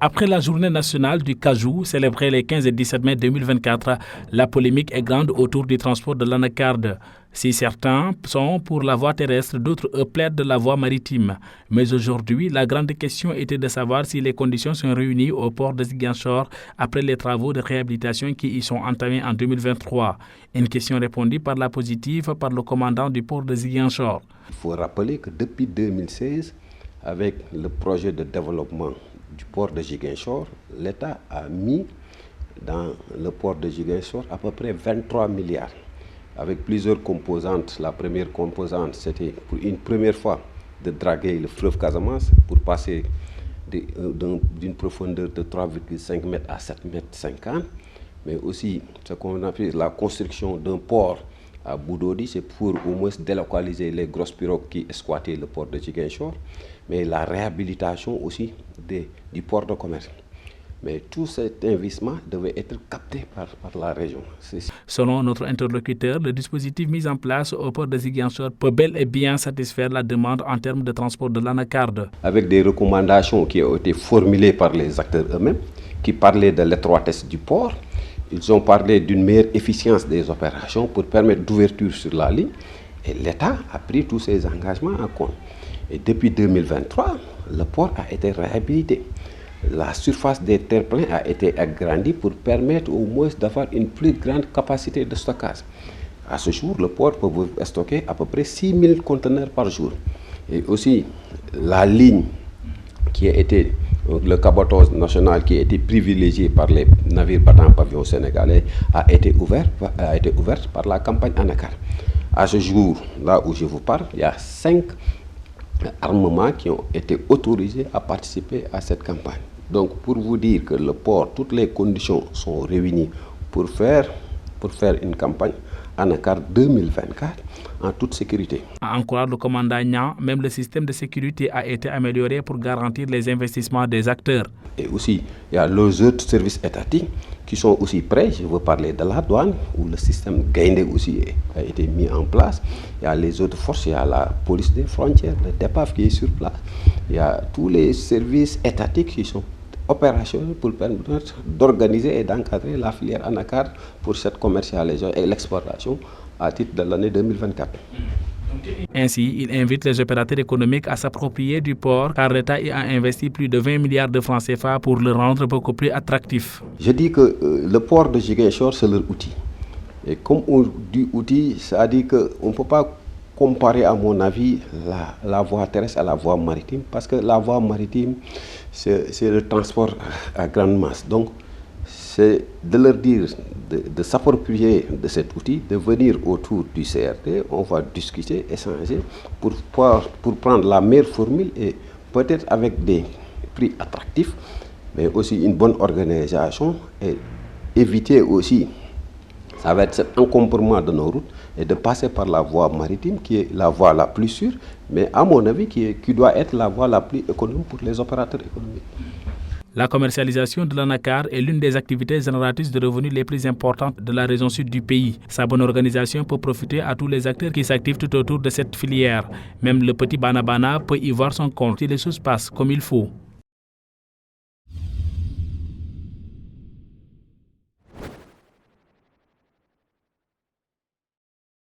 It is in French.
Après la journée nationale du cajou, célébrée les 15 et 17 mai 2024, la polémique est grande autour du transport de l'anacarde. Si certains sont pour la voie terrestre, d'autres plaident de la voie maritime. Mais aujourd'hui, la grande question était de savoir si les conditions sont réunies au port de Ziguinchor après les travaux de réhabilitation qui y sont entamés en 2023. Une question répondue par la positive par le commandant du port de Ziguinchor. Il faut rappeler que depuis 2016, avec le projet de développement du port de Ziguinchor, l'État a mis dans le port de Ziguinchor à peu près 23 milliards, avec plusieurs composantes. La première composante, c'était pour une première fois de draguer le fleuve Casamance pour passer d'une profondeur de 3,5 mètres à 7,50 mètres, mais aussi ce qu'on appelle la construction d'un port à Boudodi, c'est pour au moins délocaliser les grosses pirogues qui exploitaient le port de Ziguinchor, mais la réhabilitation aussi du port de commerce. Mais tout cet investissement devait être capté par la région. Selon notre interlocuteur, le dispositif mis en place au port de Ziguinchor peut bel et bien satisfaire la demande en termes de transport de l'anacarde. Avec des recommandations qui ont été formulées par les acteurs eux-mêmes, qui parlaient de l'étroitesse du port, ils ont parlé d'une meilleure efficience des opérations pour permettre d'ouverture sur la ligne. Et l'État a pris tous ces engagements en compte. Et depuis 2023, le port a été réhabilité. La surface des terre-pleins a été agrandie pour permettre au moins d'avoir une plus grande capacité de stockage. À ce jour, le port peut stocker à peu près 6 000 conteneurs par jour. Et aussi, la ligne qui a été le cabotage national qui a été privilégié par les navires battants pavillon sénégalais a été ouverte par la campagne Anacar. À ce jour, là où je vous parle, il y a 5 armements qui ont été autorisés à participer à cette campagne. Donc pour vous dire que le port, toutes les conditions sont réunies pour faire une campagne Anacar 2024 en toute sécurité. À en croire le commandant Niang, même le système de sécurité a été amélioré pour garantir les investissements des acteurs. Et aussi, il y a les autres services étatiques qui sont aussi prêts. Je veux parler de la douane, où le système Gaindé aussi a été mis en place. Il y a les autres forces, il y a la police des frontières, le DEPAF qui est sur place. Il y a tous les services étatiques qui sont opérationnels pour permettre d'organiser et d'encadrer la filière anacarde pour cette commercialisation et l'exportation à titre de l'année 2024. Ainsi, il invite les opérateurs économiques à s'approprier du port car l'État y a investi plus de 20 milliards de francs CFA pour le rendre beaucoup plus attractif. Je dis que le port de Ziguinchor, c'est leur outil. Et comme on dit outil, ça dit qu'on ne peut pas comparer, à mon avis, la voie terrestre à la voie maritime, parce que la voie maritime, c'est le transport à grande masse. Donc, c'est de leur dire de s'approprier de cet outil, de venir autour du CRT, on va discuter, échanger, pour prendre la meilleure formule et peut-être avec des prix attractifs, mais aussi une bonne organisation et éviter aussi, ça va être cet encombrement de nos routes et de passer par la voie maritime qui est la voie la plus sûre, mais à mon avis qui doit être la voie la plus économique pour les opérateurs économiques. La commercialisation de l'anacarde est l'une des activités génératrices de revenus les plus importantes de la région sud du pays. Sa bonne organisation peut profiter à tous les acteurs qui s'activent tout autour de cette filière. Même le petit Banabana peut y voir son compte si les choses passent comme il faut.